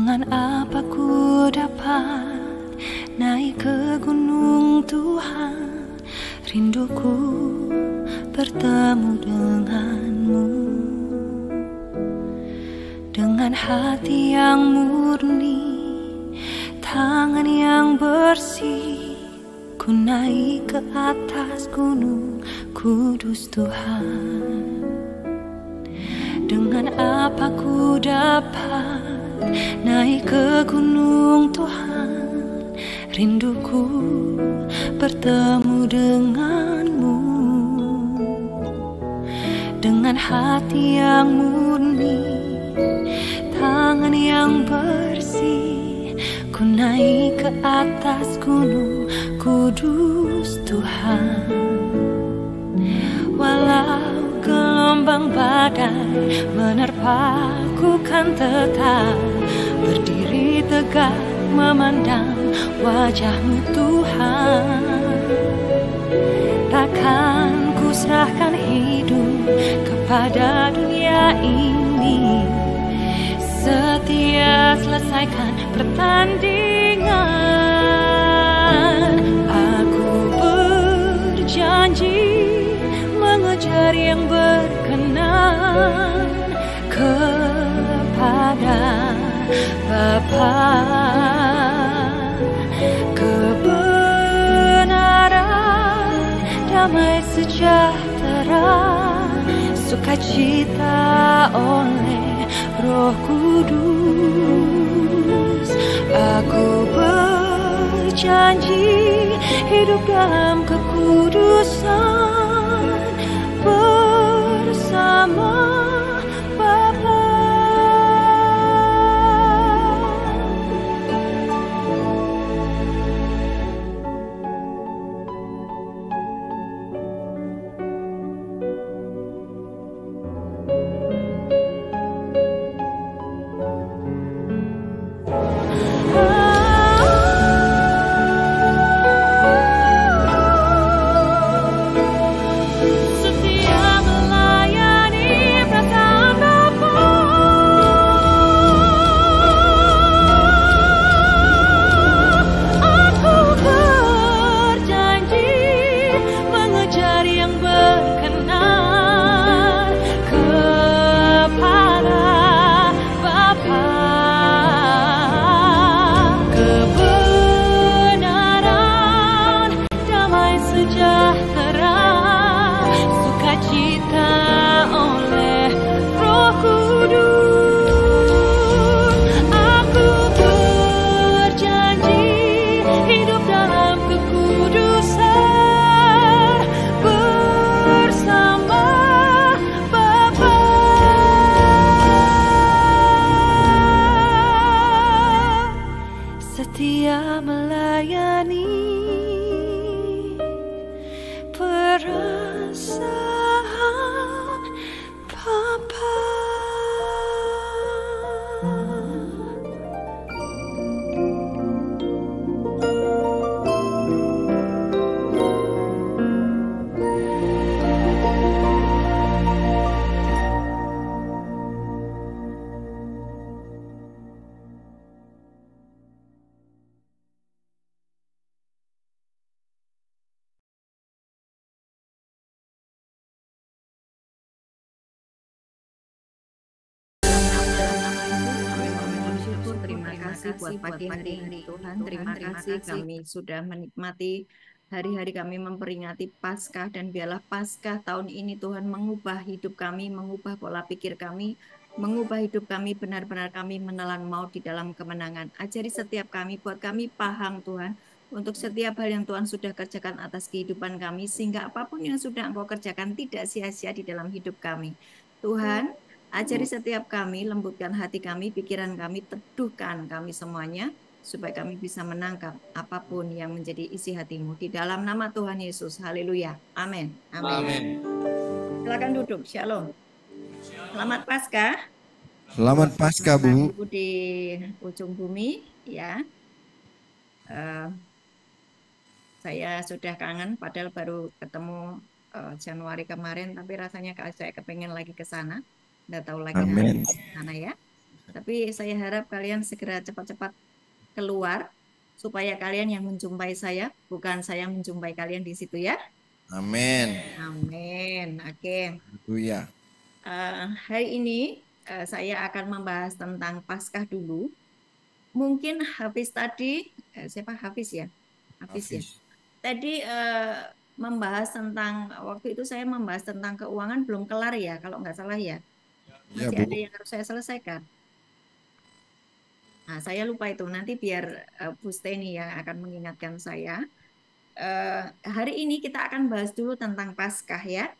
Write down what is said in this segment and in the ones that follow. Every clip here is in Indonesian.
Dengan apa ku dapat naik ke gunung Tuhan? Rinduku bertemu denganmu. Dengan hati yang murni, tangan yang bersih, ku naik ke atas gunung kudus Tuhan. Dengan apa ku dapat naik ke gunung Tuhan? Rinduku bertemu denganmu. Dengan hati yang murni, tangan yang bersih, ku naik ke atas gunung kudus Tuhan. Walau gelombang badai menerpaku, kan tetap berdiri tegak memandang wajah-Mu Tuhan. Takkan ku serahkan hidup kepada dunia ini. Setia selesaikan pertandingan. Aku berjanji mengejar yang berkenan kepada Bapa. Kebenaran, damai sejahtera, sukacita oleh Roh Kudus. Aku berjanji hidup dalam kekudusan bersama Bapa. Setia melayani perasaan Bapa. Buat pagi hari ini Tuhan, terima kasih kami sudah menikmati hari-hari kami memperingati Paskah, dan biarlah Paskah tahun ini Tuhan mengubah hidup kami, mengubah pola pikir kami, mengubah hidup kami, benar-benar kami menelan maut di dalam kemenangan. Ajari setiap kami, buat kami paham Tuhan, untuk setiap hal yang Tuhan sudah kerjakan atas kehidupan kami, sehingga apapun yang sudah Engkau kerjakan tidak sia-sia di dalam hidup kami. Tuhan, ajari setiap kami, lembutkan hati kami, pikiran kami, teduhkan kami semuanya, supaya kami bisa menangkap apapun yang menjadi isi hati-Mu. Di dalam nama Tuhan Yesus, haleluya, amin. Amin. Silakan duduk, shalom. Selamat Paskah. Selamat Paskah, Bu. Ibu di ujung bumi, ya. Saya sudah kangen, padahal baru ketemu Januari kemarin, tapi rasanya saya kepengen lagi ke sana. Nggak tahu lagi ke sana ya. Tapi saya harap kalian segera cepat-cepat keluar supaya kalian yang menjumpai saya, bukan saya menjumpai kalian di situ ya. Amin. Amin. Oke. Haleluya. Hari ini saya akan membahas tentang Paskah dulu. Mungkin Hafiz tadi, siapa Hafiz ya? Hafiz ya. Hafiz. Tadi membahas tentang, waktu itu saya membahas tentang keuangan belum kelar ya, kalau nggak salah ya. Ya, Masih Bu. ada yang harus saya selesaikan. Nah, saya lupa itu. Nanti biar Bu Steni yang akan mengingatkan saya. Hari ini kita akan bahas dulu tentang Paskah ya,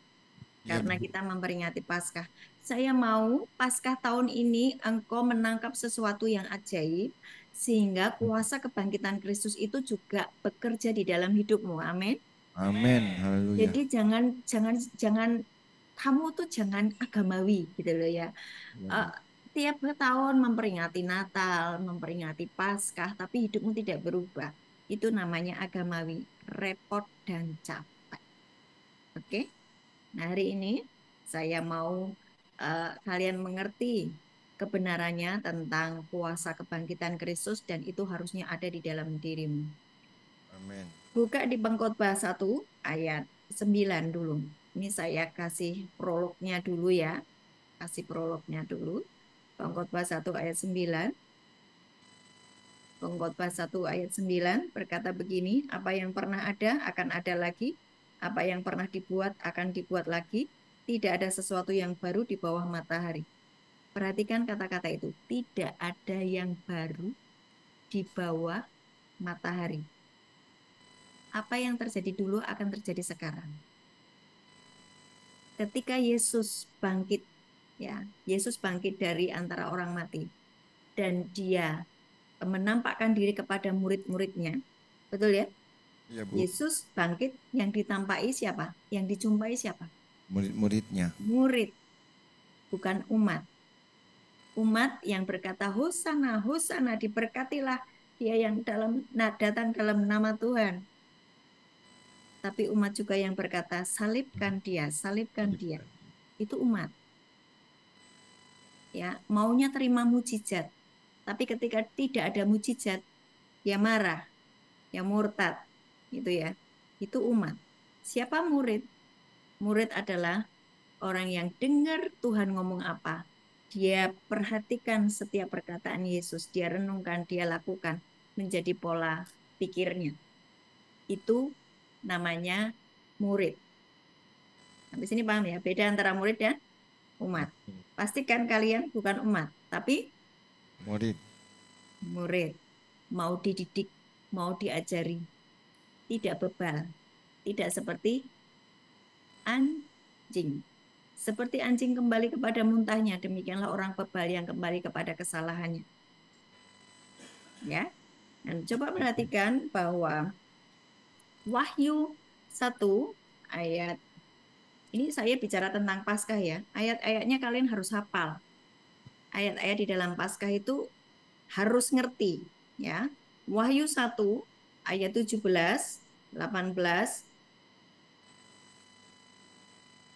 Ya, karena Bu. kita memperingati Paskah. Saya mau Paskah tahun ini engkau menangkap sesuatu yang ajaib, sehingga kuasa kebangkitan Kristus itu juga bekerja di dalam hidupmu. Amin. Amin. Haleluya. Jadi jangan jangan jangan kamu tuh jangan agamawi gitu loh ya. Ya, Eh, Bu. Tiap tahun memperingati Natal, memperingati Paskah, tapi hidupmu tidak berubah. Itu namanya agamawi, repot dan capek. Oke? Nah, hari ini saya mau kalian mengerti kebenarannya tentang kuasa kebangkitan Kristus dan itu harusnya ada di dalam dirimu. Amin. Buka di Pengkhotbah 1 ayat 9 dulu. Ini saya kasih prolognya dulu ya. Kasih prolognya dulu. Pengkhotbah 1 ayat 9. Pengkhotbah 1 ayat 9 berkata begini, apa yang pernah ada akan ada lagi, apa yang pernah dibuat akan dibuat lagi, tidak ada sesuatu yang baru di bawah matahari. Perhatikan kata-kata itu, tidak ada yang baru di bawah matahari. Apa yang terjadi dulu akan terjadi sekarang. Ketika Yesus bangkit, ya, Yesus bangkit dari antara orang mati dan dia menampakkan diri kepada murid-muridnya. Betul ya? Ya, Bu. Yesus bangkit, yang ditampai siapa? Yang dijumpai siapa? Murid-muridnya. Murid, bukan umat. Umat yang berkata, Hosana, Hosana, diberkatilah dia yang datang dalam nama Tuhan. Tapi umat juga yang berkata, salibkan dia, salibkan dia. Itu umat. Ya, maunya terima mujizat. Tapi ketika tidak ada mujizat, ya marah, ya murtad, gitu ya. Itu umat. Siapa murid? Murid adalah orang yang dengar Tuhan ngomong apa. Dia perhatikan setiap perkataan Yesus, dia renungkan, dia lakukan menjadi pola pikirnya. Itu namanya murid. Sampai sini paham ya? Beda antara murid dan umat. Pastikan kalian bukan umat, tapi Murid. murid. Mau dididik, mau diajari. Tidak bebal. Tidak seperti anjing. Seperti anjing kembali kepada muntahnya, demikianlah orang bebal yang kembali kepada kesalahannya. Ya. Dan coba perhatikan bahwa Wahyu 1 ayat, ini saya bicara tentang Paskah ya. Ayat-ayatnya kalian harus hafal. Ayat-ayat di dalam Paskah itu harus ngerti ya. Wahyu 1 ayat 17, 18,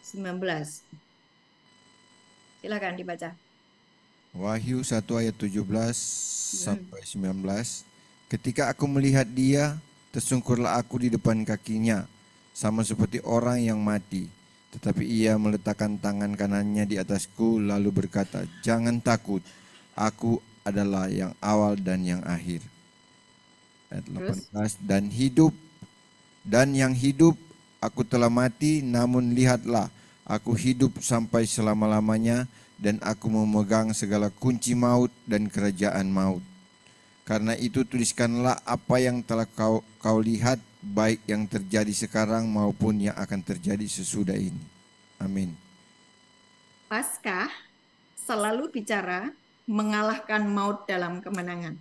19. Silakan dibaca. Wahyu 1 ayat 17 sampai 19. Ketika aku melihat dia, tersungkurlah aku di depan kakinya, sama seperti orang yang mati. Tetapi ia meletakkan tangan kanannya di atasku, lalu berkata, jangan takut, aku adalah yang awal dan yang akhir. Ayat 18, dan yang hidup, aku telah mati, namun lihatlah, aku hidup sampai selama-lamanya, dan aku memegang segala kunci maut dan kerajaan maut. Karena itu tuliskanlah apa yang telah kau lihat, baik yang terjadi sekarang maupun yang akan terjadi sesudah ini. Amin. Paskah selalu bicara mengalahkan maut dalam kemenangan.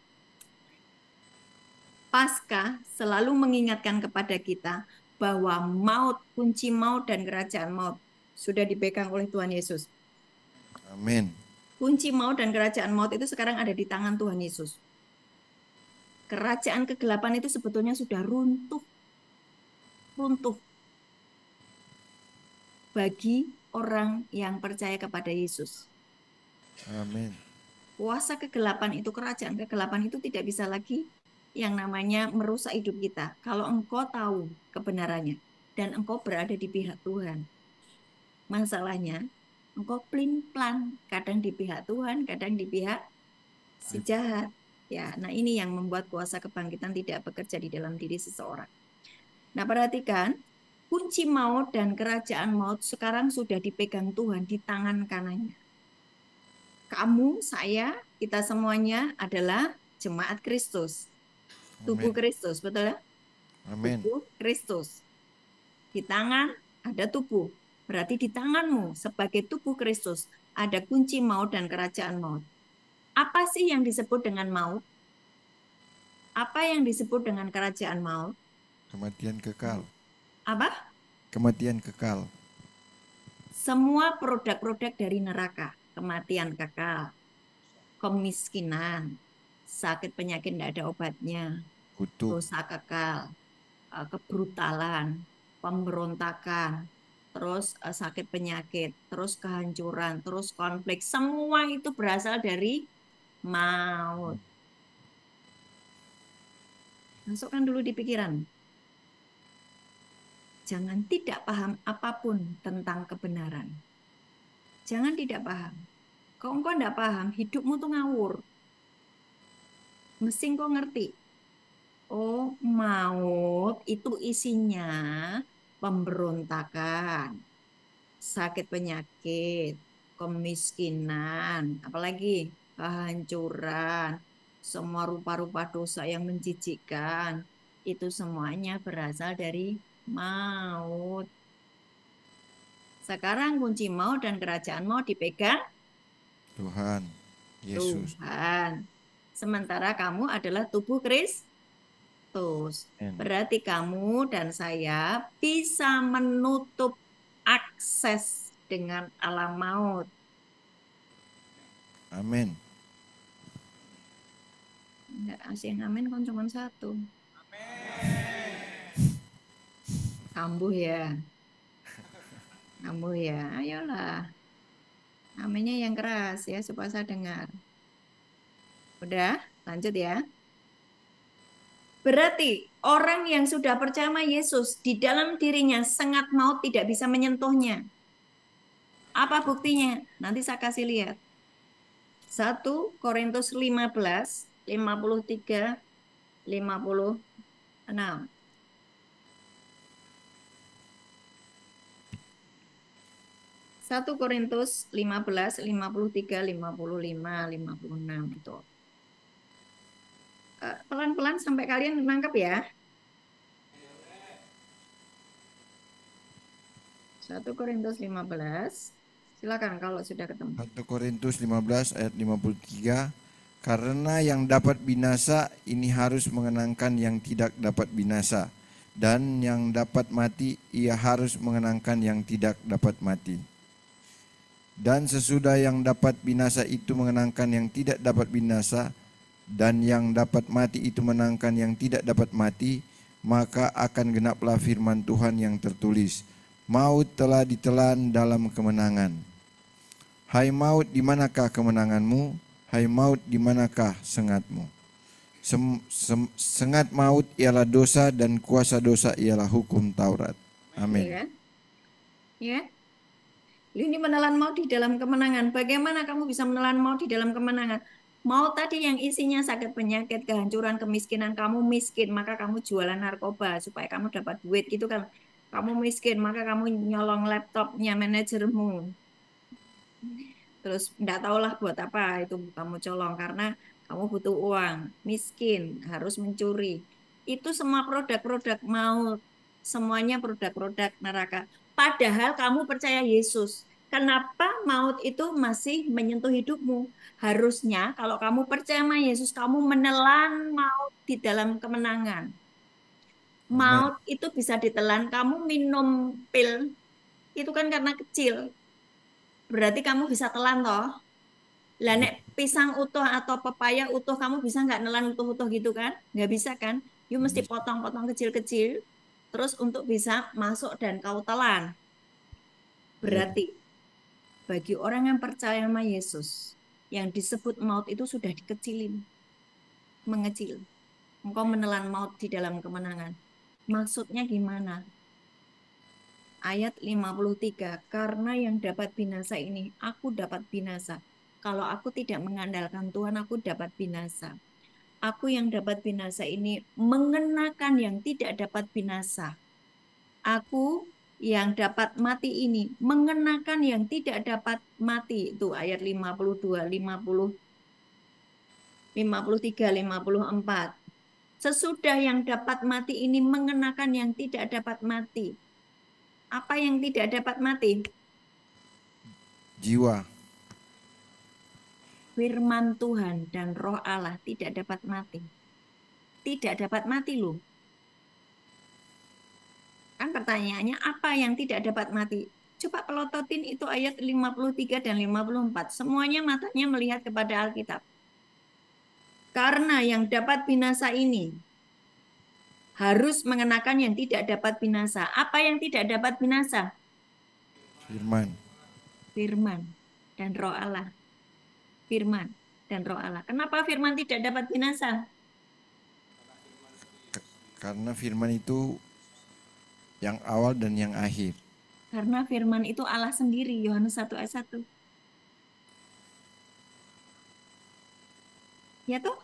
Paskah selalu mengingatkan kepada kita bahwa maut, kunci maut dan kerajaan maut sudah dipegang oleh Tuhan Yesus. Amin. Kunci maut dan kerajaan maut itu sekarang ada di tangan Tuhan Yesus. Kerajaan kegelapan itu sebetulnya sudah runtuh. Runtuh. Bagi orang yang percaya kepada Yesus. Amin. kuasa kegelapan itu, kerajaan kegelapan itu tidak bisa lagi yang namanya merusak hidup kita. Kalau engkau tahu kebenarannya dan engkau berada di pihak Tuhan. Masalahnya, engkau pelin-pelan, kadang di pihak Tuhan, kadang di pihak si jahat. Ya, nah ini yang membuat kuasa kebangkitan tidak bekerja di dalam diri seseorang. Nah, perhatikan, kunci maut dan kerajaan maut sekarang sudah dipegang Tuhan di tangan kanannya. Kamu, saya, kita semuanya adalah jemaat Kristus. Tubuh Amin. Kristus, betul ya? Amin. Tubuh Kristus. Di tangan ada tubuh. Berarti di tanganmu sebagai tubuh Kristus ada kunci maut dan kerajaan maut. Apa sih yang disebut dengan maut? Apa yang disebut dengan kerajaan maut? Kematian kekal. Apa? Kematian kekal. Semua produk-produk dari neraka. Kematian kekal, kemiskinan, sakit penyakit tidak ada obatnya, Kutuk. dosa kekal, kebrutalan, pemberontakan, terus sakit penyakit, terus kehancuran, terus konflik. Semua itu berasal dari maut. Masukkan dulu di pikiran. Jangan tidak paham apapun tentang kebenaran. Jangan tidak paham. Kalau engkau tidak paham, hidupmu tuh ngawur. Mesti engkau ngerti. Oh, maut itu isinya pemberontakan, sakit penyakit, kemiskinan, apalagi kehancuran, semua rupa-rupa dosa yang menjijikkan. Itu semuanya berasal dari maut. Sekarang kunci maut dan kerajaan maut dipegang Tuhan Yesus. Tuhan. Sementara kamu adalah tubuh Kristus. Amin. Berarti kamu dan saya bisa menutup akses dengan alam maut. Amin. Enggak asing amin kan cuma satu. Kambuh ya. Kambuh ya. Ayolah. Aminnya yang keras ya supaya saya dengar. Udah, lanjut ya. Berarti orang yang sudah percaya sama Yesus di dalam dirinya sengat maut tidak bisa menyentuhnya. Apa buktinya? Nanti saya kasih lihat. 1 Korintus 15, 53, 56. 1 Korintus 15, 53, 55, 56 itu. Pelan-pelan sampai kalian nangkep ya. 1 Korintus 15. Silakan kalau sudah ketemu. 1 Korintus 15 ayat 53. Karena yang dapat binasa ini harus mengenangkan yang tidak dapat binasa, dan yang dapat mati ia harus mengenangkan yang tidak dapat mati. Dan sesudah yang dapat binasa itu mengenangkan yang tidak dapat binasa, dan yang dapat mati itu menangkan yang tidak dapat mati, maka akan genaplah firman Tuhan yang tertulis, maut telah ditelan dalam kemenangan. Hai maut, di manakah kemenanganmu? Hai maut, di manakah sengatmu? Sengat maut ialah dosa, dan kuasa dosa ialah hukum Taurat. Amin. Ya kan? Ya. Ini menelan maut di dalam kemenangan. Bagaimana kamu bisa menelan maut di dalam kemenangan? Maut tadi yang isinya sakit penyakit, kehancuran, kemiskinan. Kamu miskin, maka kamu jualan narkoba supaya kamu dapat duit gitu kan. Kamu miskin, maka kamu nyolong laptopnya manajermu. Terus enggak tahulah buat apa itu kamu colong, karena kamu butuh uang. Miskin, harus mencuri. Itu semua produk-produk maut. Semuanya produk-produk neraka. Padahal kamu percaya Yesus. Kenapa maut itu masih menyentuh hidupmu? Harusnya kalau kamu percaya sama Yesus, kamu menelan maut di dalam kemenangan. Maut itu bisa ditelan. Kamu minum pil, itu kan karena kecil. Berarti kamu bisa telan toh. Lah nek pisang utuh atau pepaya utuh kamu bisa nggak nelan utuh-utuh gitu kan? Nggak bisa kan? You mesti potong-potong kecil-kecil terus untuk bisa masuk dan kau telan. Berarti bagi orang yang percaya sama Yesus, Yang disebut maut itu sudah dikecilin, mengecil. Engkau menelan maut di dalam kemenangan. Maksudnya gimana? Ayat 53, karena yang dapat binasa ini, aku dapat binasa. Kalau aku tidak mengandalkan Tuhan, aku dapat binasa. Aku yang dapat binasa ini mengenakan yang tidak dapat binasa. Aku yang dapat mati ini mengenakan yang tidak dapat mati. Itu ayat 52, 50, 53, 54. Sesudah yang dapat mati ini mengenakan yang tidak dapat mati. Apa yang tidak dapat mati? Jiwa. Firman Tuhan dan Roh Allah tidak dapat mati. Tidak dapat mati loh. Kan pertanyaannya apa yang tidak dapat mati? Coba pelototin itu ayat 53 dan 54. Semuanya matanya melihat kepada Alkitab. Karena yang dapat binasa ini harus mengenakan yang tidak dapat binasa. Apa yang tidak dapat binasa? Firman. Firman dan Roh Allah. Firman dan Roh Allah. Kenapa firman tidak dapat binasa? Karena firman itu yang awal dan yang akhir. Karena firman itu Allah sendiri, Yohanes 1 ayat 1. Ya toh?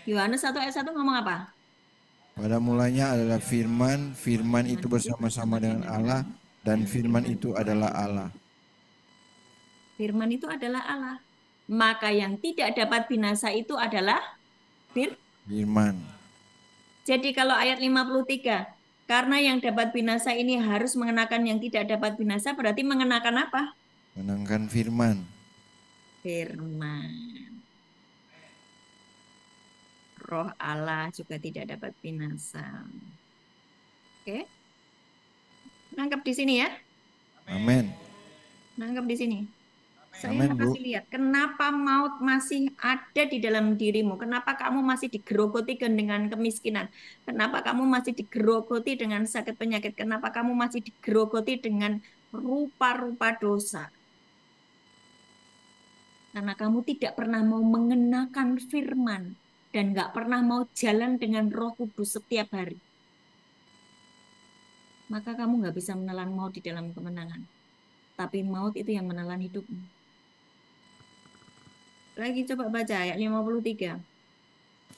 Yohanes 1 ayat 1 ngomong apa? Pada mulanya adalah firman, firman itu bersama-sama dengan Allah, dan firman itu adalah Allah. Firman itu adalah Allah. Maka yang tidak dapat binasa itu adalah Firman. Jadi kalau ayat 53, karena yang dapat binasa ini harus mengenakan yang tidak dapat binasa, berarti mengenakan apa? Menangkan firman. Firman. Roh Allah juga tidak dapat binasa. Oke? Nangkep di sini ya? Amin. Nangkep di sini. Saya Amin, mau Bu. kasih lihat, kenapa maut masih ada di dalam dirimu? Kenapa kamu masih digerogoti dengan kemiskinan? Kenapa kamu masih digerogoti dengan sakit penyakit? Kenapa kamu masih digerogoti dengan rupa-rupa dosa? Karena kamu tidak pernah mau mengenakan firman dan nggak pernah mau jalan dengan Roh Kudus setiap hari. Maka kamu nggak bisa menelan maut di dalam kemenangan. Tapi maut itu yang menelan hidupmu. Lagi coba baca ayat 53.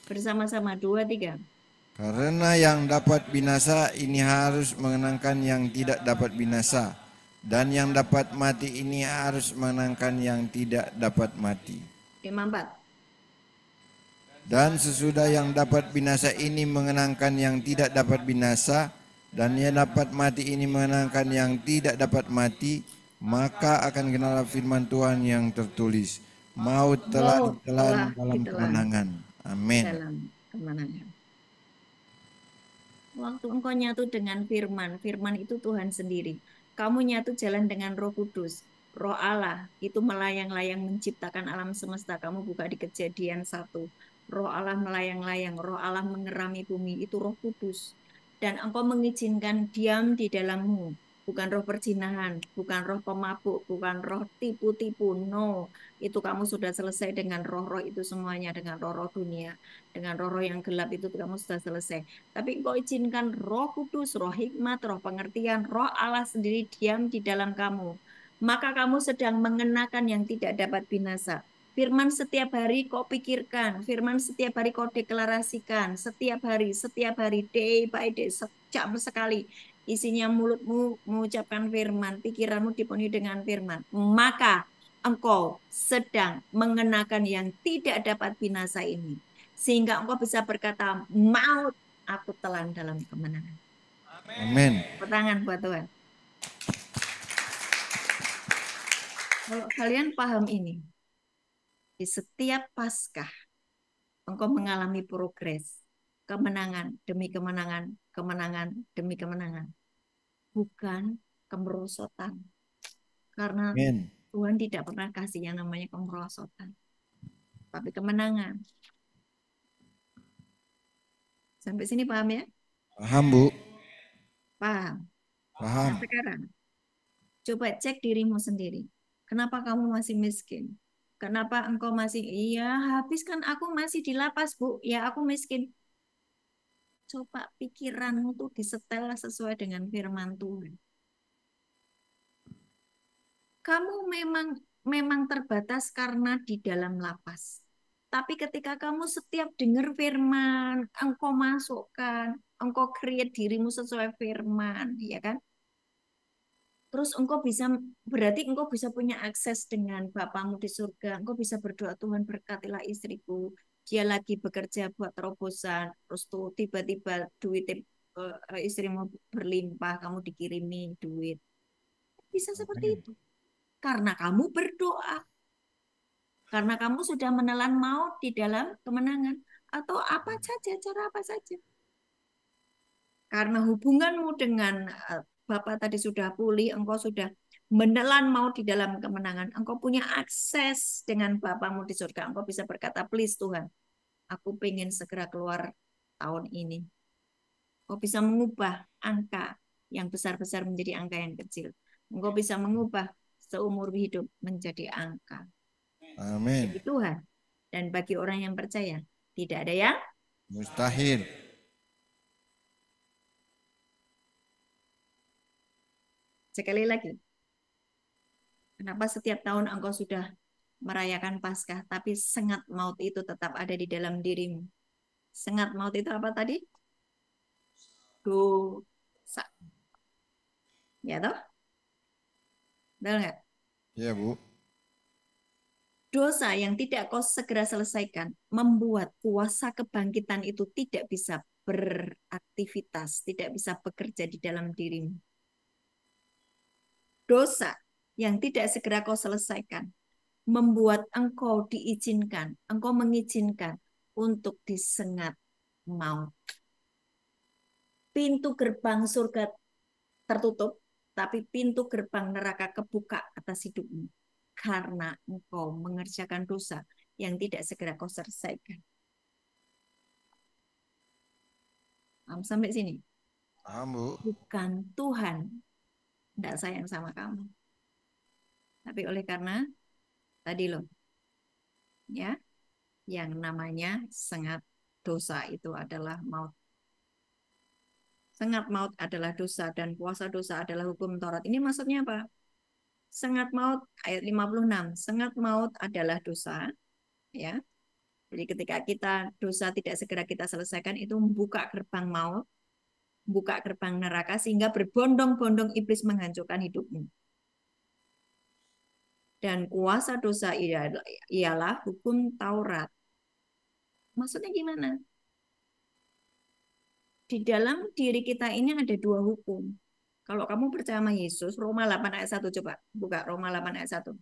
Bersama-sama 2, 3. Karena yang dapat binasa ini harus mengenangkan yang tidak dapat binasa, dan yang dapat mati ini harus mengenangkan yang tidak dapat mati. 54. Dan sesudah yang dapat binasa ini mengenangkan yang tidak dapat binasa, dan yang dapat mati ini mengenangkan yang tidak dapat mati, maka akan kenalah firman Tuhan yang tertulis, maut telah ditelan dalam kemenangan. Amin. Dalam kemenangan. Waktu engkau nyatu dengan firman, firman itu Tuhan sendiri. Kamu nyatu jalan dengan Roh Kudus. Roh Allah itu melayang-layang menciptakan alam semesta. Kamu buka di Kejadian 1. Roh Allah melayang-layang, Roh Allah mengerami bumi, itu Roh Kudus. Dan engkau mengizinkan diam di dalammu. Bukan roh perzinahan, bukan roh pemabuk, bukan roh tipu-tipu. No, itu kamu sudah selesai dengan roh-roh itu semuanya, dengan roh-roh dunia. Dengan roh-roh yang gelap itu kamu sudah selesai. Tapi engkau izinkan Roh Kudus, roh hikmat, roh pengertian, roh Allah sendiri diam di dalam kamu. Maka kamu sedang mengenakan yang tidak dapat binasa. Firman setiap hari kau pikirkan, firman setiap hari kau deklarasikan, setiap hari, day by day, sejam sekali. Isinya mulutmu mengucapkan firman, pikiranmu dipenuhi dengan firman. Maka engkau sedang mengenakan yang tidak dapat binasa ini. Sehingga engkau bisa berkata, maut aku telan dalam kemenangan. Amin. Tangan buat Tuhan. Kalau kalian paham ini, di setiap Paskah, engkau mengalami progres. Kemenangan demi kemenangan, kemenangan demi kemenangan. Bukan kemerosotan. Karena Amin. Tuhan tidak pernah kasih yang namanya kemerosotan. Tapi kemenangan. Sampai sini paham ya? Paham, Bu? Paham. Paham. Nah, sekarang, coba cek dirimu sendiri. Kenapa kamu masih miskin? Kenapa engkau masih, iya habis kan aku masih di lapas Bu, ya aku miskin. Coba pikiranmu tuh disetel sesuai dengan firman Tuhan. Kamu memang memang terbatas karena di dalam lapas. Tapi ketika kamu setiap dengar firman, engkau masukkan, engkau create dirimu sesuai firman, ya kan? Terus engkau bisa, berarti engkau bisa punya akses dengan Bapamu di surga. Engkau bisa berdoa, Tuhan berkatilah istriku. Dia lagi bekerja buat terobosan. Terus tuh tiba-tiba duit istrimu berlimpah, kamu dikirimi duit. Bisa seperti itu. Karena kamu berdoa. Karena kamu sudah menelan maut di dalam kemenangan. Atau apa saja, cara apa saja. Karena hubunganmu dengan Bapak tadi sudah pulih, engkau sudah menelan maut di dalam kemenangan. Engkau punya akses dengan Bapamu di surga. Engkau bisa berkata, please Tuhan, aku pengen segera keluar tahun ini. Engkau bisa mengubah angka yang besar-besar menjadi angka yang kecil. Engkau bisa mengubah seumur hidup menjadi angka. Amin. Bagi Tuhan dan bagi orang yang percaya, tidak ada yang Mustahil. sekali lagi. Kenapa setiap tahun engkau sudah merayakan Paskah, tapi sengat maut itu tetap ada di dalam dirimu? Sengat maut itu apa tadi? Dosa. Ya toh? Betul nggak? Ya, Bu. Dosa yang tidak kau segera selesaikan membuat kuasa kebangkitan itu tidak bisa beraktivitas, tidak bisa bekerja di dalam dirimu. Dosa yang tidak segera kau selesaikan membuat engkau diizinkan, engkau mengizinkan untuk disengat maut. Pintu gerbang surga tertutup, tapi pintu gerbang neraka kebuka atas hidupmu. Karena engkau mengerjakan dosa yang tidak segera kau selesaikan. Sampai sini. Paham, Bu. Bukan Tuhan tidak sayang sama kamu. Tapi oleh karena tadi loh, ya, yang namanya sengat dosa itu adalah maut. Sengat maut adalah dosa dan kuasa dosa adalah hukum Taurat. Ini maksudnya apa? Sengat maut ayat 56. Sengat maut adalah dosa, ya. Jadi ketika kita dosa tidak segera kita selesaikan itu membuka gerbang maut, buka gerbang neraka sehingga berbondong-bondong iblis menghancurkan hidupmu. Dan kuasa dosa ialah hukum Taurat. Maksudnya gimana? Di dalam diri kita ini ada dua hukum. Kalau kamu percaya sama Yesus, Roma 8 ayat 1 coba. Buka Roma 8 ayat 1.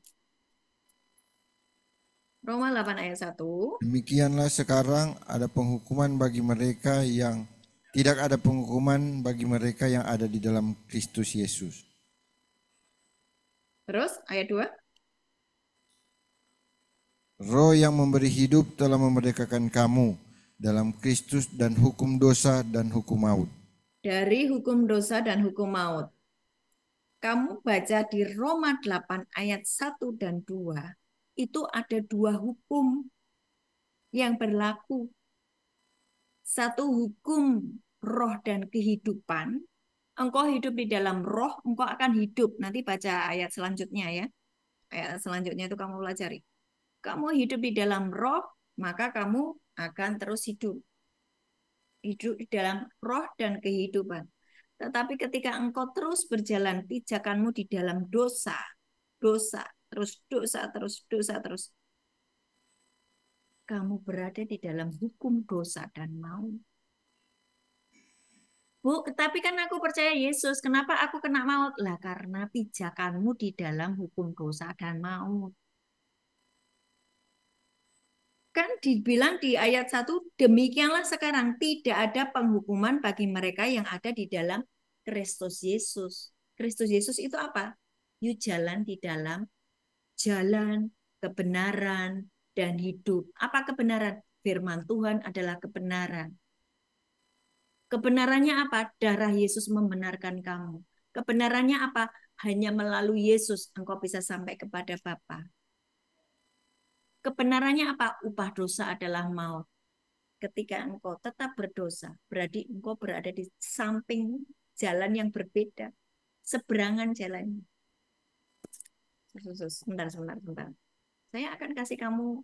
Roma 8 ayat 1. Demikianlah sekarang ada penghukuman bagi mereka yang tidak ada penghukuman bagi mereka yang ada di dalam Kristus Yesus. Terus ayat 2. Roh yang memberi hidup telah memerdekakan kamu dalam Kristus dan hukum dosa dan hukum maut. Dari hukum dosa dan hukum maut. Kamu baca di Roma 8 ayat 1 dan 2. Itu ada dua hukum yang berlaku. Satu hukum roh dan kehidupan. Engkau hidup di dalam roh, engkau akan hidup. Nanti baca ayat selanjutnya ya. Ayat selanjutnya itu kamu pelajari. Kamu hidup di dalam roh, maka kamu akan terus hidup. Hidup di dalam roh dan kehidupan. Tetapi ketika engkau terus berjalan pijakanmu di dalam dosa, terus dosa, terus. Kamu berada di dalam hukum dosa dan maut. Bu, tapi kan aku percaya Yesus. Kenapa aku kena maut? Lah karena pijakanmu di dalam hukum dosa dan maut. Kan dibilang di ayat 1, demikianlah sekarang tidak ada penghukuman bagi mereka yang ada di dalam Kristus Yesus. Kristus Yesus itu apa? You jalan di dalam jalan, kebenaran, dan hidup. Apa kebenaran? Firman Tuhan adalah kebenaran. Kebenarannya apa? Darah Yesus membenarkan kamu. Kebenarannya apa? Hanya melalui Yesus engkau bisa sampai kepada Bapa. Kebenarannya apa? Upah dosa adalah maut. Ketika engkau tetap berdosa, berarti engkau berada di samping jalan yang berbeda, seberangan jalannya. Sebentar. Saya akan kasih kamu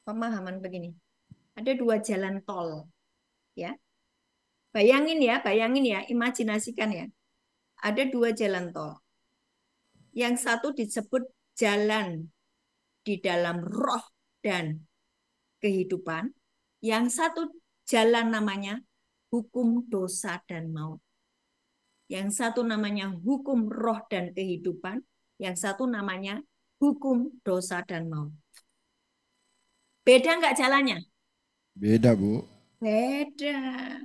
pemahaman begini. Ada dua jalan tol, ya. Bayangin ya, imajinasikan ya. Ada dua jalan tol. Yang satu disebut jalan di dalam roh dan kehidupan. Yang satu jalan namanya hukum dosa dan maut. Yang satu namanya hukum roh dan kehidupan. Yang satu namanya hukum dosa dan maut. Beda nggak jalannya? Beda, Bu. Beda.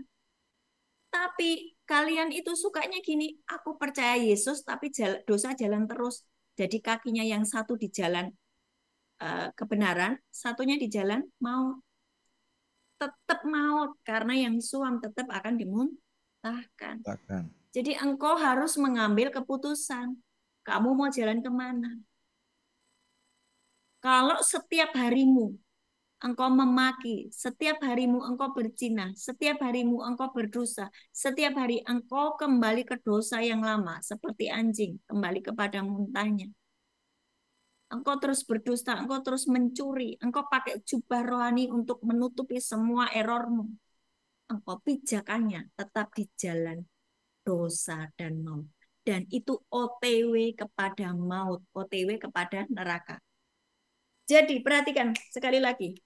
Tapi kalian itu sukanya gini, aku percaya Yesus tapi dosa jalan terus. Jadi kakinya yang satu di jalan kebenaran, satunya di jalan maut. Tetap maut karena yang suam tetap akan dimuntahkan. Takkan. Jadi engkau harus mengambil keputusan. Kamu mau jalan kemana? Kalau setiap harimu engkau memaki, setiap harimu engkau berzina, setiap harimu engkau berdosa, setiap hari engkau kembali ke dosa yang lama, seperti anjing kembali kepada muntahnya. Engkau terus berdusta, engkau terus mencuri, engkau pakai jubah rohani untuk menutupi semua errormu. Engkau pijakannya tetap di jalan dosa dan maut. Dan itu OTW kepada maut, OTW kepada neraka. Jadi perhatikan sekali lagi,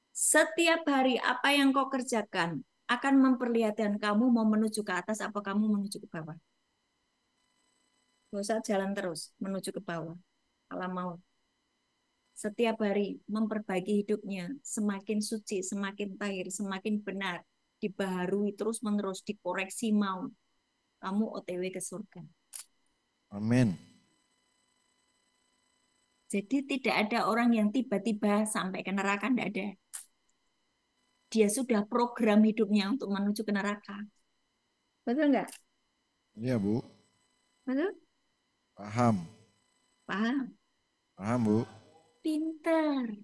setiap hari apa yang kau kerjakan akan memperlihatkan kamu mau menuju ke atas apa kamu menuju ke bawah. Gak usah jalan terus menuju ke bawah. Alam maut. Setiap hari memperbaiki hidupnya, semakin suci, semakin tahir, semakin benar, dibaharui terus-menerus, dikoreksi maut. Kamu OTW ke surga. Amin. Jadi tidak ada orang yang tiba-tiba sampai ke neraka, tidak ada. Dia sudah program hidupnya untuk menuju ke neraka. Betul nggak? Iya, Bu. Betul? Paham. Paham? Paham, Bu. Pinter.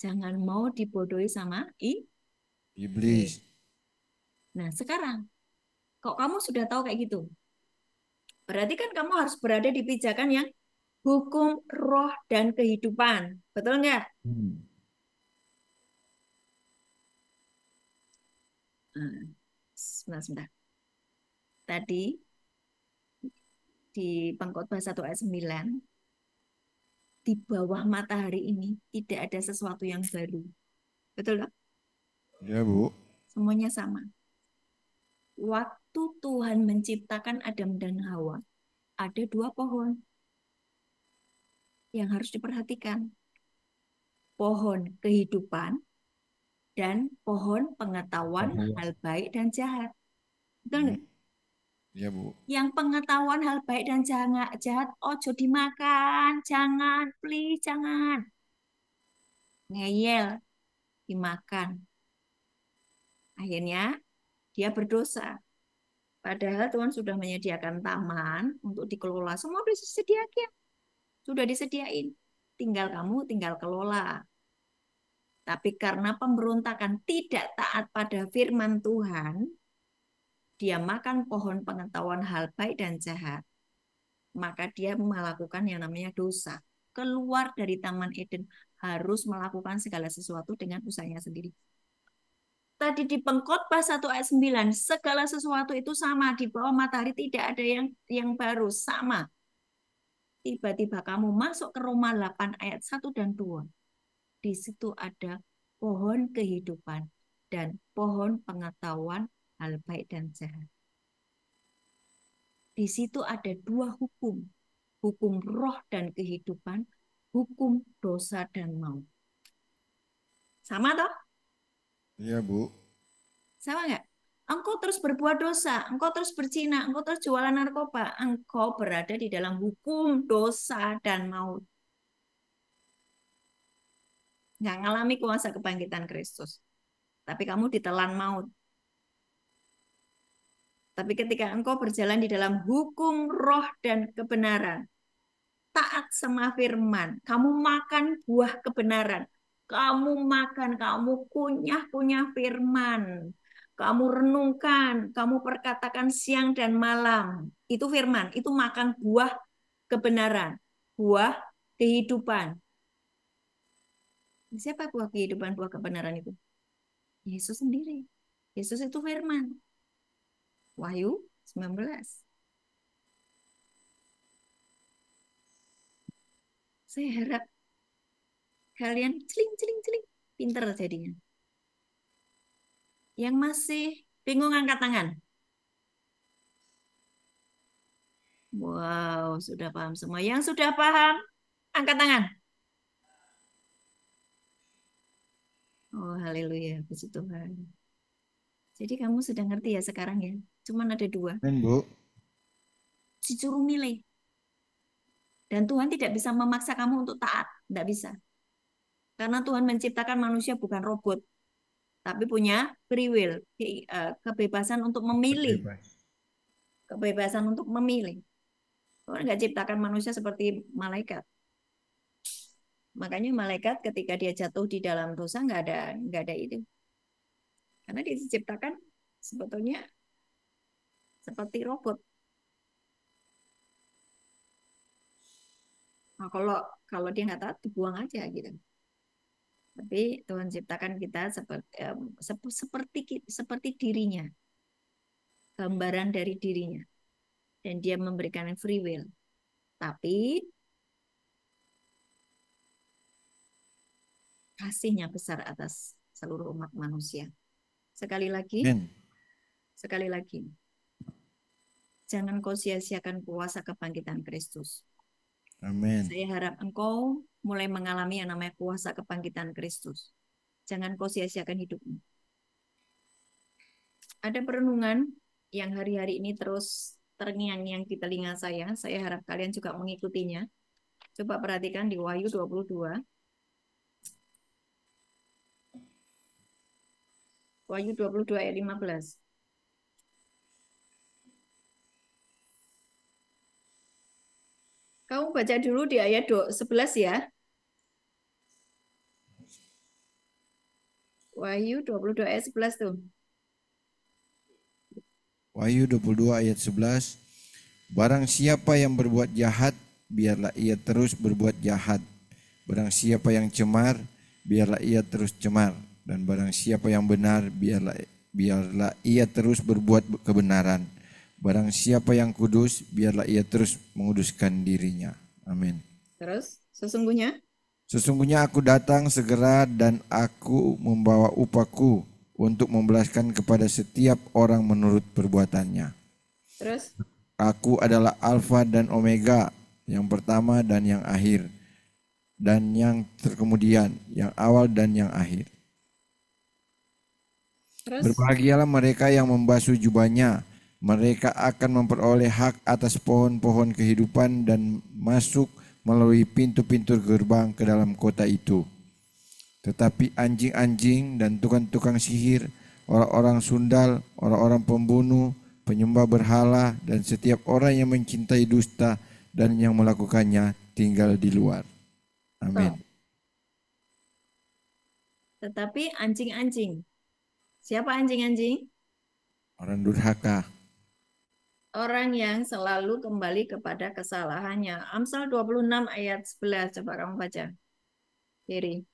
Jangan mau dibodohi sama Iblis. Nah, sekarang, kok kamu sudah tahu kayak gitu? Berarti kan kamu harus berada di pijakan yang hukum, roh, dan kehidupan. Betul nggak? Sebentar. Tadi di Pengkhotbah 1 ayat 9, di bawah matahari ini tidak ada sesuatu yang baru. Betul nggak? Iya, Bu. Semuanya sama. Waktu Tuhan menciptakan Adam dan Hawa, ada dua pohon yang harus diperhatikan. Pohon kehidupan dan pohon pengetahuan hal baik dan jahat. Betul nggak? Iya, Bu. Yang pengetahuan hal baik dan jahat, ojo dimakan. Jangan, please, jangan. Ngeyel, dimakan. Akhirnya dia berdosa. Padahal Tuhan sudah menyediakan taman untuk dikelola. Semua sudah disediain. Tinggal kelola. Tapi karena pemberontakan tidak taat pada firman Tuhan, dia makan pohon pengetahuan hal baik dan jahat, maka dia melakukan yang namanya dosa. Keluar dari Taman Eden, harus melakukan segala sesuatu dengan usahanya sendiri. Tadi di Pengkhotbah 1 ayat 9, segala sesuatu itu sama, di bawah matahari tidak ada yang baru, sama. Tiba-tiba kamu masuk ke Roma 8 ayat 1 dan 2. Di situ ada pohon kehidupan dan pohon pengetahuan hal baik dan jahat. Di situ ada dua hukum. Hukum roh dan kehidupan, hukum dosa dan maut. Sama toh? Iya, Bu. Sama nggak? Engkau terus berbuat dosa, engkau terus berzina, engkau terus jualan narkoba, engkau berada di dalam hukum dosa dan maut. Nggak ngalami kuasa kebangkitan Kristus. Tapi kamu ditelan maut. Tapi ketika engkau berjalan di dalam hukum roh dan kebenaran, taat sama firman, kamu makan buah kebenaran, kamu kunyah-kunyah firman, kamu renungkan, kamu perkatakan siang dan malam. Itu firman, itu makan buah kebenaran, buah kehidupan. Siapa buah kehidupan, buah kebenaran itu? Yesus sendiri. Yesus itu firman. Wahyu 19. Saya harap kalian celing, pinter jadinya. Yang masih bingung angkat tangan. Wow, sudah paham semua. Yang sudah paham, angkat tangan. Oh, haleluya, puji Tuhan. Jadi kamu sudah ngerti ya sekarang ya. Cuman ada dua. Amin, Bu. Disuruh milih. Dan Tuhan tidak bisa memaksa kamu untuk taat. Tidak bisa. Karena Tuhan menciptakan manusia bukan robot. Tapi punya free will. Kebebasan untuk memilih. Bebas. Kebebasan untuk memilih. Tuhan nggak ciptakan manusia seperti malaikat. Makanya malaikat ketika dia jatuh di dalam dosa nggak ada itu. Karena dia diciptakan sebetulnya seperti robot. Nah, kalau dia nggak taat dibuang aja gitu. Tapi Tuhan ciptakan kita seperti dirinya, gambaran dari dirinya, dan Dia memberikan free will. Tapi kasihnya besar atas seluruh umat manusia. Sekali Amin. lagi, jangan kau sia-siakan kuasa kebangkitan Kristus. Amin. Saya harap engkau mulai mengalami yang namanya kuasa kebangkitan Kristus. Jangan kau sia-siakan hidupmu. Ada perenungan yang hari-hari ini terus terngiang-ngiang di telinga saya. Saya harap kalian juga mengikutinya. Coba perhatikan di Wahyu 22. Wahyu 22 ayat 15. Kamu baca dulu di ayat 11 ya. Wahyu 22 ayat 11 tuh. Wahyu 22 ayat 11. Barang siapa yang berbuat jahat, biarlah ia terus berbuat jahat. Barang siapa yang cemar, biarlah ia terus cemar. Dan barang siapa yang benar, biarlah ia terus berbuat kebenaran. Barang siapa yang kudus, biarlah ia terus menguduskan dirinya. Amin. Terus, sesungguhnya Sesungguhnya aku datang segera dan aku membawa upahku untuk membalaskan kepada setiap orang menurut perbuatannya. terus Aku adalah Alfa dan Omega, yang pertama dan yang akhir, dan yang terkemudian, yang awal dan yang akhir. Berbahagialah mereka yang membasuh jubahnya, mereka akan memperoleh hak atas pohon-pohon kehidupan dan masuk melalui pintu-pintu gerbang ke dalam kota itu. Tetapi anjing-anjing dan tukang-tukang sihir, orang-orang sundal, orang-orang pembunuh, penyembah berhala, dan setiap orang yang mencintai dusta dan yang melakukannya tinggal di luar. Amin. tetapi anjing-anjing. Siapa anjing-anjing? Orang durhaka. Orang yang selalu kembali kepada kesalahannya. Amsal 26 ayat 11. Coba kamu baca. Kiri.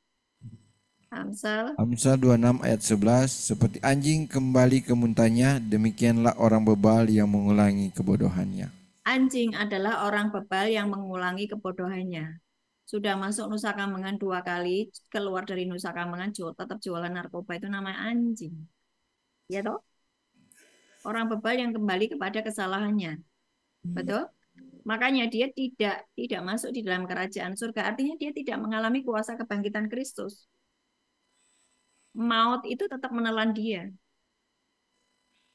Amsal. Amsal 26 ayat 11, seperti anjing kembali ke muntahnya, demikianlah orang bebal yang mengulangi kebodohannya. Anjing adalah orang bebal yang mengulangi kebodohannya. Sudah masuk Nusa Kambangan 2 kali, keluar dari Nusa Kambangan, tetap jualan narkoba, itu namanya anjing. Ya toh? Orang bebal yang kembali kepada kesalahannya. Betul? Makanya dia tidak masuk di dalam kerajaan surga. Artinya dia tidak mengalami kuasa kebangkitan Kristus. Maut itu tetap menelan dia.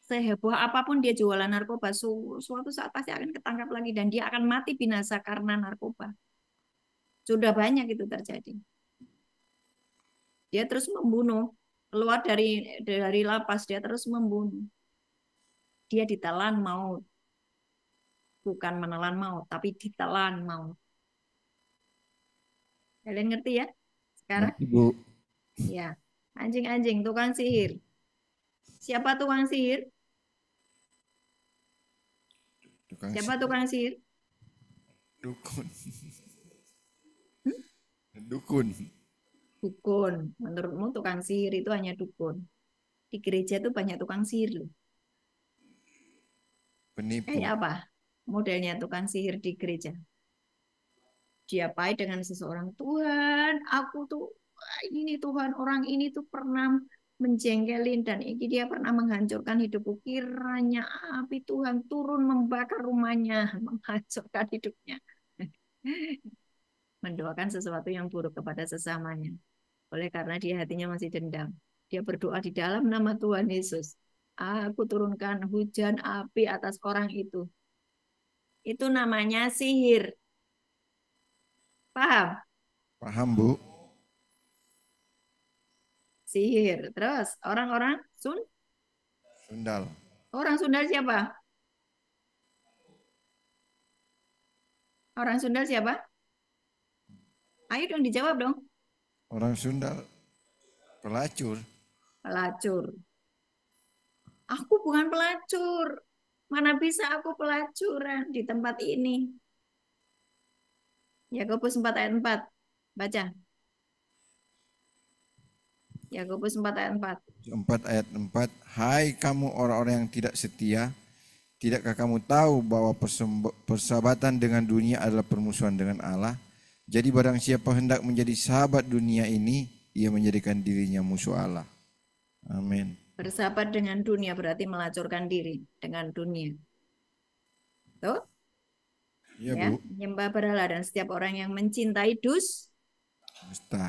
Seheboh apapun dia jualan narkoba, suatu saat pasti akan ketangkap lagi dan dia akan mati binasa karena narkoba. Sudah banyak itu terjadi. Dia terus membunuh, keluar dari lapas dia terus membunuh. Dia ditelan maut. Bukan menelan maut, tapi ditelan maut. Kalian ngerti ya? Sekarang? Ngerti, Bu. Ya. Anjing-anjing, tukang sihir. Siapa tukang sihir? Tukang Siapa sihir. tukang sihir? Dukun. Hmm? Dukun. Dukun. Menurutmu tukang sihir itu hanya dukun? Di gereja tuh banyak tukang sihir loh. Penipu. Kayak apa modelnya tukang sihir di gereja? Diapai dengan seseorang, Tuhan, aku tuh ini Tuhan, orang ini tuh pernah menjengkelin dan ini dia pernah menghancurkan hidupku. Kiranya api Tuhan turun membakar rumahnya, menghancurkan hidupnya. Mendoakan sesuatu yang buruk kepada sesamanya. Oleh karena dia hatinya masih dendam. Dia berdoa di dalam nama Tuhan Yesus. Aku turunkan hujan api atas orang itu. Itu namanya sihir. Paham? Paham, Bu? Sihir. Terus orang-orang Sundal. orang Sunda siapa? Orang Sunda siapa? Ayo dong dijawab dong. Orang Sundal pelacur. Pelacur. Aku bukan pelacur. Mana bisa aku pelacuran di tempat ini? Yakobus 4 ayat 4. Baca. Yakobus 4 ayat 4. 4 ayat 4. Hai kamu orang-orang yang tidak setia, tidakkah kamu tahu bahwa persahabatan dengan dunia adalah permusuhan dengan Allah? Jadi barang siapa hendak menjadi sahabat dunia ini, ia menjadikan dirinya musuh Allah. Amin. Bersahabat dengan dunia berarti melacurkan diri dengan dunia. Tuh? Iya, Ya, Bu. menyembah berhala dan setiap orang yang mencintai Dusta.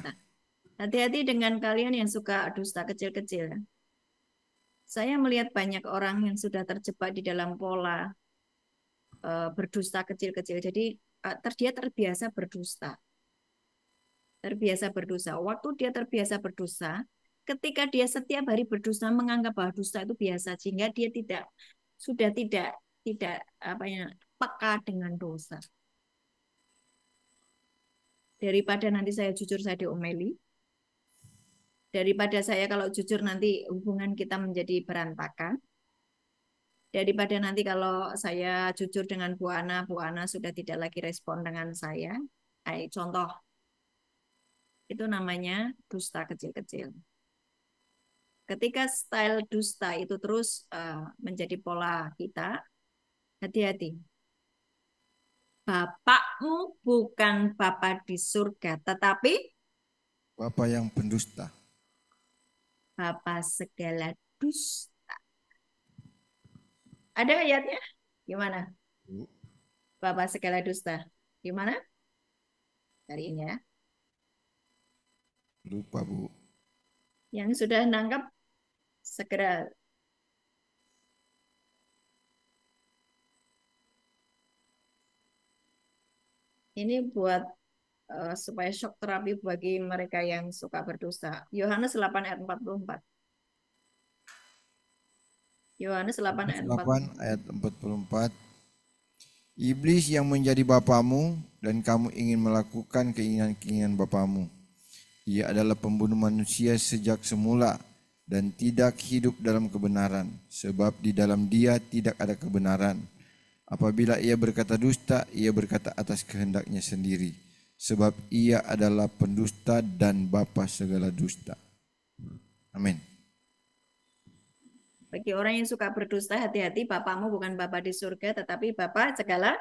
Nah, hati-hati dengan kalian yang suka dusta kecil-kecil. Saya melihat banyak orang yang sudah terjebak di dalam pola berdusta kecil-kecil. Jadi dia terbiasa berdusta. Terbiasa berdosa. Waktu dia terbiasa berdosa, ketika dia setiap hari berdosa menganggap bahwa dosa itu biasa, sehingga dia sudah tidak apa ya, peka dengan dosa. Daripada nanti saya jujur saya diomeli, daripada saya kalau jujur nanti hubungan kita menjadi berantakan, daripada nanti kalau saya jujur dengan Bu Ana sudah tidak lagi respon dengan saya. Contoh, itu namanya dusta kecil-kecil. Ketika style dusta itu terus menjadi pola kita, hati-hati. Bapakmu bukan Bapa di surga, tetapi Bapa yang pendusta. Bapa segala dusta. Ada ayatnya? Gimana? Bapa segala dusta. Gimana? Cariin ya. Lupa, Bu. Yang sudah nangkap segera. Ini buat supaya shock terapi bagi mereka yang suka berdosa. Yohanes 8 ayat 44. Yohanes 8 ayat 8 ayat 44. Iblis yang menjadi bapamu dan kamu ingin melakukan keinginan-keinginan bapamu. Ia adalah pembunuh manusia sejak semula dan tidak hidup dalam kebenaran, sebab di dalam dia tidak ada kebenaran. Apabila ia berkata dusta, ia berkata atas kehendaknya sendiri, sebab ia adalah pendusta dan bapa segala dusta. Amin. Bagi orang yang suka berdusta, hati-hati, bapamu bukan Bapa di surga, tetapi Bapa segala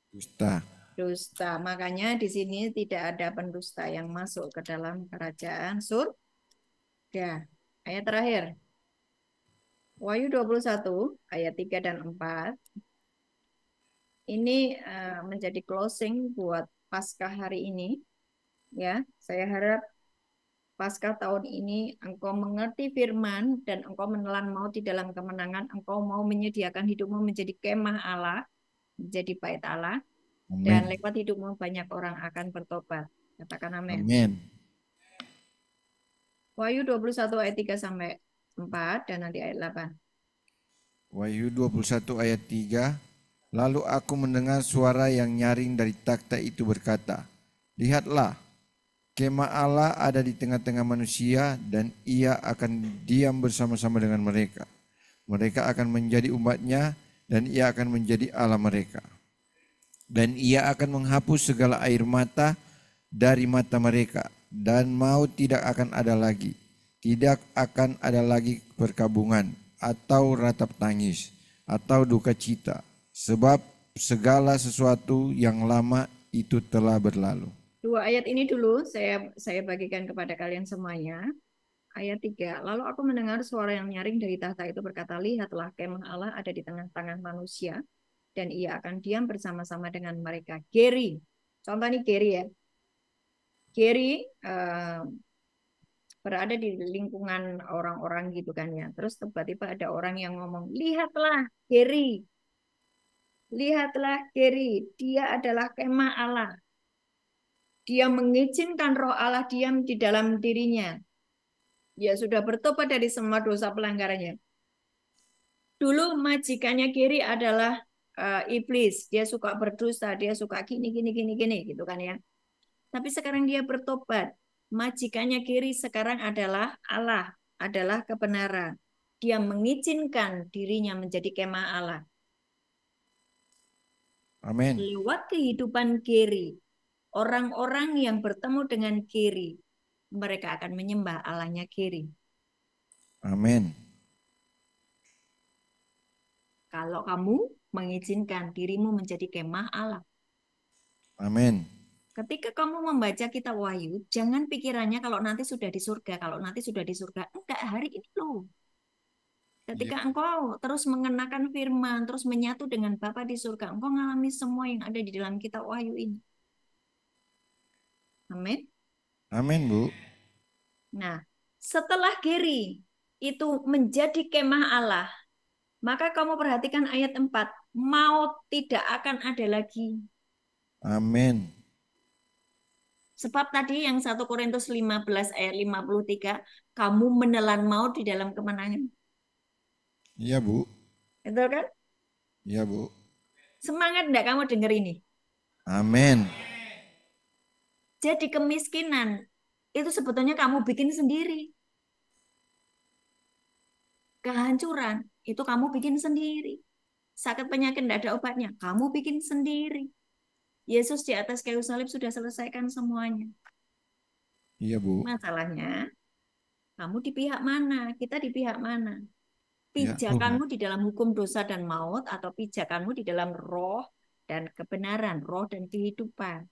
Dusta. dusta. Makanya di sini tidak ada pendusta yang masuk ke dalam kerajaan surga. Ayat terakhir. Wahyu 21 ayat 3 dan 4. Ini menjadi closing buat Paskah hari ini. Ya, saya harap Paskah tahun ini engkau mengerti firman dan engkau menelan maut di dalam kemenangan. Engkau mau menyediakan hidupmu menjadi kemah Allah, menjadi bait Allah. Amin. Dan lewat hidupmu banyak orang akan bertobat. Katakan amin. Amin. Wahyu 21 ayat 3 sampai 4 dan nanti ayat 8. Wahyu 21 ayat 3. Lalu aku mendengar suara yang nyaring dari takhta itu berkata, lihatlah, Kemah Allah ada di tengah-tengah manusia dan ia akan diam bersama-sama dengan mereka. Mereka akan menjadi umatnya dan ia akan menjadi Allah mereka. Dan ia akan menghapus segala air mata dari mata mereka dan maut tidak akan ada lagi. Tidak akan ada lagi perkabungan atau ratap tangis atau duka cita. Sebab segala sesuatu yang lama itu telah berlalu. Dua ayat ini dulu saya bagikan kepada kalian semuanya. Ayat 3. Lalu aku mendengar suara yang nyaring dari tahta itu berkata, lihatlah kemah Allah ada di tengah-tengah manusia dan ia akan diam bersama-sama dengan mereka. Geri. Contoh nih Geri ya. Geri berada di lingkungan orang-orang gitu kan ya. Terus tiba-tiba ada orang yang ngomong, lihatlah Geri. Lihatlah Geri. Dia adalah kemah Allah. Dia mengizinkan roh Allah diam di dalam dirinya. Dia sudah bertobat dari semua dosa pelanggarannya. Dulu majikannya Geri adalah iblis. Dia suka berdosa, dia suka gini gitu kan ya. Tapi sekarang dia bertobat. Majikannya Geri sekarang adalah Allah, adalah kebenaran. Dia mengizinkan dirinya menjadi kemah Allah. Amin. Lewat kehidupan Geri, orang-orang yang bertemu dengan Geri, mereka akan menyembah Allahnya Geri. Amin. Kalau kamu mengizinkan dirimu menjadi kemah Allah. Amin. Ketika kamu membaca kitab Wahyu, jangan pikirannya kalau nanti sudah di surga, kalau nanti sudah di surga. Enggak, hari ini loh. Ketika engkau terus mengenakan firman, terus menyatu dengan Bapa di surga, engkau mengalami semua yang ada di dalam kitab Wahyu ini. Amin. Amin, Bu. Nah, setelah Geri itu menjadi kemah Allah, maka kamu perhatikan ayat 4, maut tidak akan ada lagi. Amin. Sebab tadi yang 1 Korintus 15 ayat 53, kamu menelan maut di dalam kemenangan. Iya, Bu. Betul kan? Iya, Bu. Semangat enggak kamu dengar ini? Amin. Jadi kemiskinan itu sebetulnya kamu bikin sendiri. Kehancuran itu kamu bikin sendiri. Sakit penyakit tidak ada obatnya, kamu bikin sendiri. Yesus di atas kayu salib sudah selesaikan semuanya. Iya, Bu. Masalahnya, kamu di pihak mana? Kita di pihak mana? Ya, Pijakanmu di dalam hukum dosa dan maut atau pijakanmu di dalam roh dan kebenaran, roh dan kehidupan.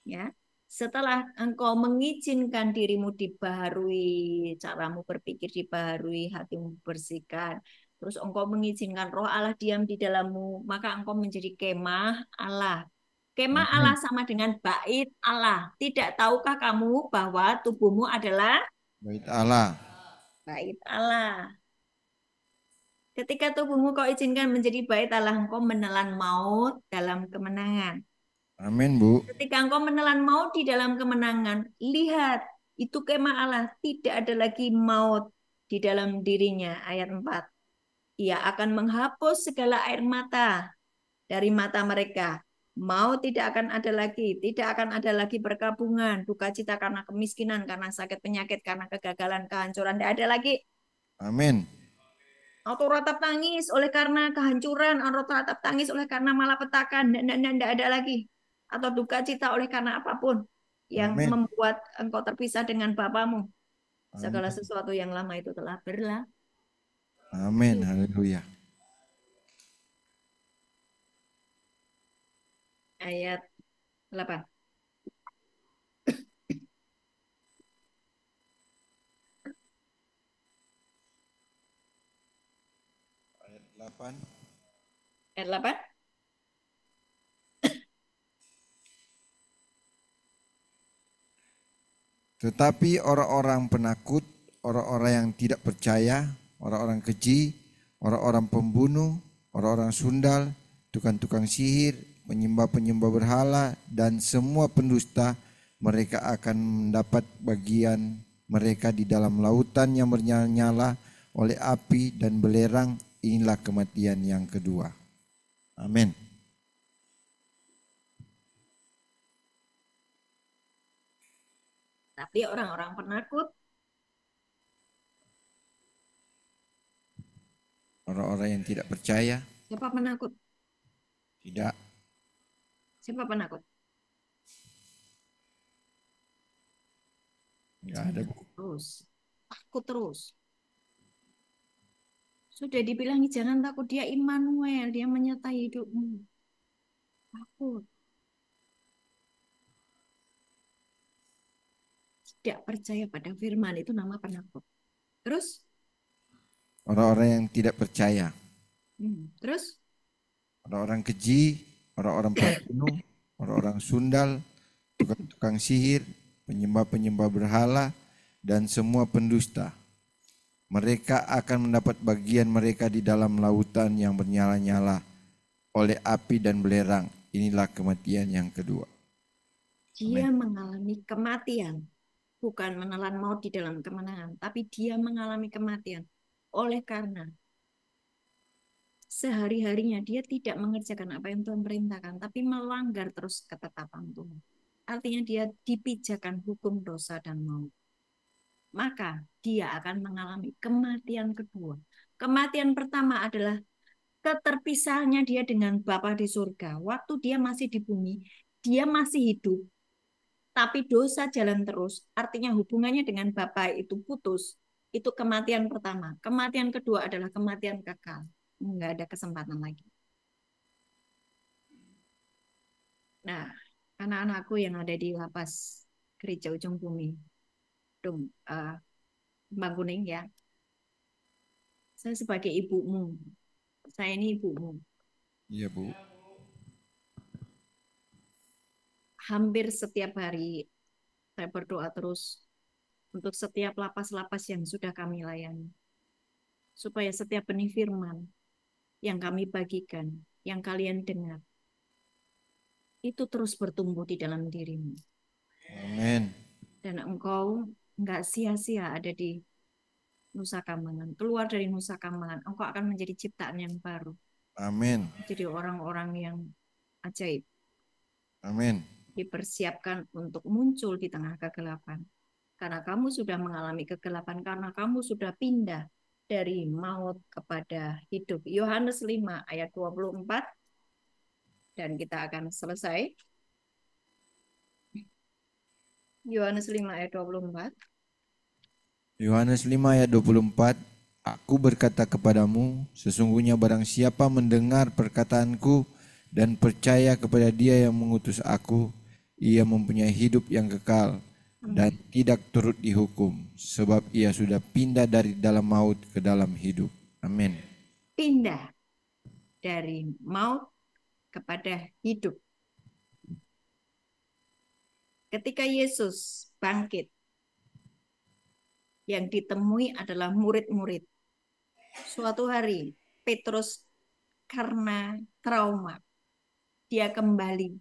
Ya. Setelah engkau mengizinkan dirimu dibaharui, caramu berpikir dibaharui, hatimu bersihkan, terus engkau mengizinkan roh Allah diam di dalammu, maka engkau menjadi kemah Allah. Kemah Amin. Allah sama dengan bait Allah. Tidak tahukah kamu bahwa tubuhmu adalah Bait Allah. bait Allah? Ketika tubuhmu kau izinkan menjadi bait Allah, engkau menelan maut dalam kemenangan. Amin, Bu. Ketika engkau menelan maut di dalam kemenangan, lihat, itu kemah Allah, tidak ada lagi maut di dalam dirinya. Ayat 4. Ia akan menghapus segala air mata dari mata mereka. Maut tidak akan ada lagi, tidak akan ada lagi perkabungan, duka cita karena kemiskinan, karena sakit penyakit, karena kegagalan, kehancuran, tidak ada lagi. Amin. Atau ratap tangis oleh karena kehancuran, atau ratap tangis oleh karena malapetaka, tidak ada lagi. Atau duka cita oleh karena apapun yang Amin. membuat engkau terpisah dengan Bapamu. Segala Amin. sesuatu yang lama itu telah berlalu. Amin. Haleluya. Ayat 8. Ayat 8. Ayat 8. Tetapi orang-orang penakut, orang-orang yang tidak percaya, orang-orang keji, orang-orang pembunuh, orang-orang sundal, tukang-tukang sihir, penyembah-penyembah berhala, dan semua pendusta, mereka akan mendapat bagian mereka di dalam lautan yang bernyala-nyala oleh api dan belerang. Inilah kematian yang kedua. Amin. Tapi orang-orang penakut, Orang-orang yang tidak percaya, siapa penakut? tidak. Siapa penakut? Enggak ada, Bu. Terus, takut terus. Sudah dibilang jangan takut, dia Immanuel, dia menyertai hidupmu. Takut, tidak percaya pada firman itu nama penakut. Terus, Orang-orang yang tidak percaya, terus orang-orang keji, orang-orang pembunuh, orang-orang sundal, tukang-tukang sihir, penyembah-penyembah berhala, dan semua pendusta. Mereka akan mendapat bagian mereka di dalam lautan yang bernyala-nyala oleh api dan belerang. Inilah kematian yang kedua. dia mengalami kematian, bukan menelan maut di dalam kemenangan, tapi dia mengalami kematian. Oleh karena sehari-harinya dia tidak mengerjakan apa yang Tuhan perintahkan, tapi melanggar terus ketetapan Tuhan. Artinya dia dipijakan hukum dosa dan maut. Maka dia akan mengalami kematian kedua. Kematian pertama adalah keterpisahannya dia dengan Bapa di surga. Waktu dia masih di bumi, dia masih hidup, tapi dosa jalan terus. Artinya hubungannya dengan Bapa itu putus. Itu kematian pertama. Kematian kedua adalah kematian kekal. Nggak ada kesempatan lagi. Nah, anak-anakku yang ada di lapas gereja ujung bumi, dong, Bang Kuning ya. Saya sebagai ibumu, saya ini ibumu. Iya, Bu. Hampir setiap hari saya berdoa terus untuk setiap lapas-lapas yang sudah kami layani. Supaya setiap benih firman yang kami bagikan, yang kalian dengar, itu terus bertumbuh di dalam dirimu. Amin. Dan engkau nggak sia-sia ada di Nusa Kambangan. Keluar dari Nusa Kambangan, engkau akan menjadi ciptaan yang baru. Amin. Jadi orang-orang yang ajaib. Amin. Dipersiapkan untuk muncul di tengah kegelapan. Karena kamu sudah mengalami kegelapan, karena kamu sudah pindah dari maut kepada hidup. Yohanes 5 ayat 24. Dan kita akan selesai. Yohanes 5 ayat 24. Yohanes 5 ayat 24. Aku berkata kepadamu, sesungguhnya barang siapa mendengar perkataanku dan percaya kepada Dia yang mengutus aku, ia mempunyai hidup yang kekal dan tidak turut dihukum, sebab ia sudah pindah dari dalam maut ke dalam hidup. Amin. Pindah dari maut kepada hidup. Ketika Yesus bangkit, yang ditemui adalah murid-murid. Suatu hari, Petrus karena trauma, dia kembali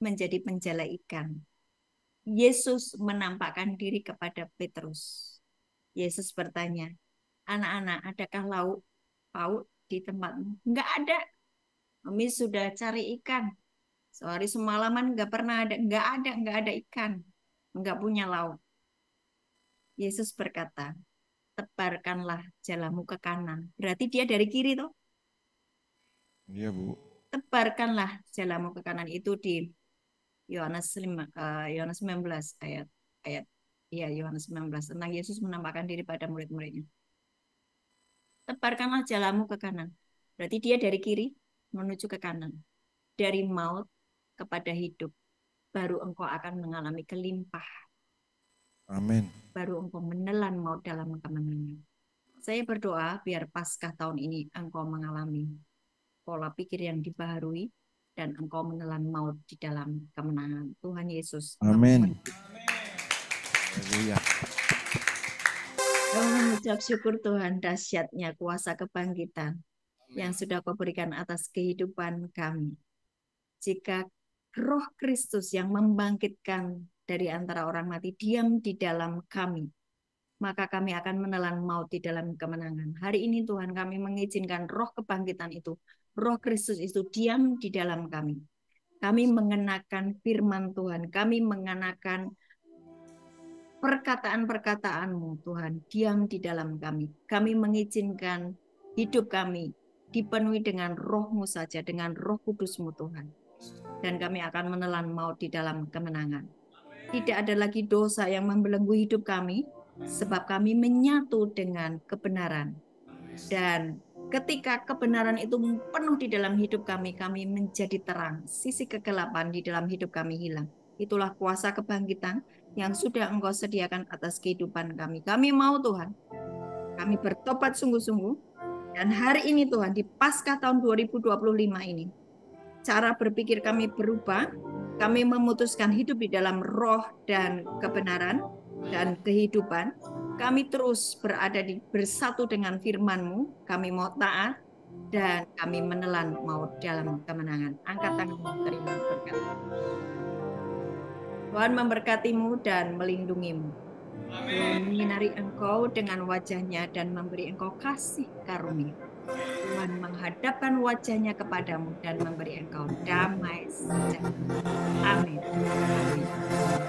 menjadi penjala ikan. Yesus menampakkan diri kepada Petrus. Yesus bertanya, anak-anak, adakah lauk paut di tempatmu? Enggak ada. Kami sudah cari ikan. Sehari semalaman enggak pernah ada, enggak ada ikan. Enggak punya lauk. Yesus berkata, tebarkanlah jalamu ke kanan. Berarti dia dari kiri toh. Iya, Bu. Tebarkanlah jalamu ke kanan, itu di Yohanes 5, Yohanes 19 ayat ayat ya Yohanes 19 tentang Yesus menampakkan diri pada murid-muridnya. Tebarkanlah jalamu ke kanan. Berarti dia dari kiri menuju ke kanan. Dari maut kepada hidup. Baru engkau akan mengalami kelimpahan. Amin. Baru engkau menelan maut dalam kemenangan. Saya berdoa biar Paskah tahun ini engkau mengalami pola pikir yang dibaharui dan engkau menelan maut di dalam kemenangan. Tuhan Yesus. Amin. Haleluya. Kami mengucap syukur Tuhan dahsyatnya kuasa kebangkitan yang sudah kau berikan atas kehidupan kami. Jika Roh Kristus yang membangkitkan dari antara orang mati diam di dalam kami, maka kami akan menelan maut di dalam kemenangan. Hari ini Tuhan kami mengizinkan roh kebangkitan itu, Roh Kristus itu diam di dalam kami. Kami mengenakan firman Tuhan, kami mengenakan perkataan-perkataan-Mu Tuhan diam di dalam kami. Kami mengizinkan hidup kami dipenuhi dengan Roh-Mu saja, dengan Roh Kudus-Mu Tuhan. Dan kami akan menelan maut di dalam kemenangan. Tidak ada lagi dosa yang membelenggu hidup kami, sebab kami menyatu dengan kebenaran. Dan ketika kebenaran itu penuh di dalam hidup kami, kami menjadi terang. Sisi kegelapan di dalam hidup kami hilang. Itulah kuasa kebangkitan yang sudah Engkau sediakan atas kehidupan kami. Kami mau Tuhan, kami bertobat sungguh-sungguh. Dan hari ini Tuhan, di Paskah tahun 2025 ini, cara berpikir kami berubah. Kami memutuskan hidup di dalam roh dan kebenaran dan kehidupan. Kami terus bersatu dengan firman-Mu. Kami mau taat dan kami menelan maut dalam kemenangan. Angkat tanganmu, terima berkat. Tuhan memberkati-Mu dan melindungi-Mu. Tuhan menyinari Engkau dengan wajah-Nya dan memberi Engkau kasih karunia. Tuhan menghadapkan wajah-Nya kepadamu dan memberi engkau damai sejahtera. Amin. Amin.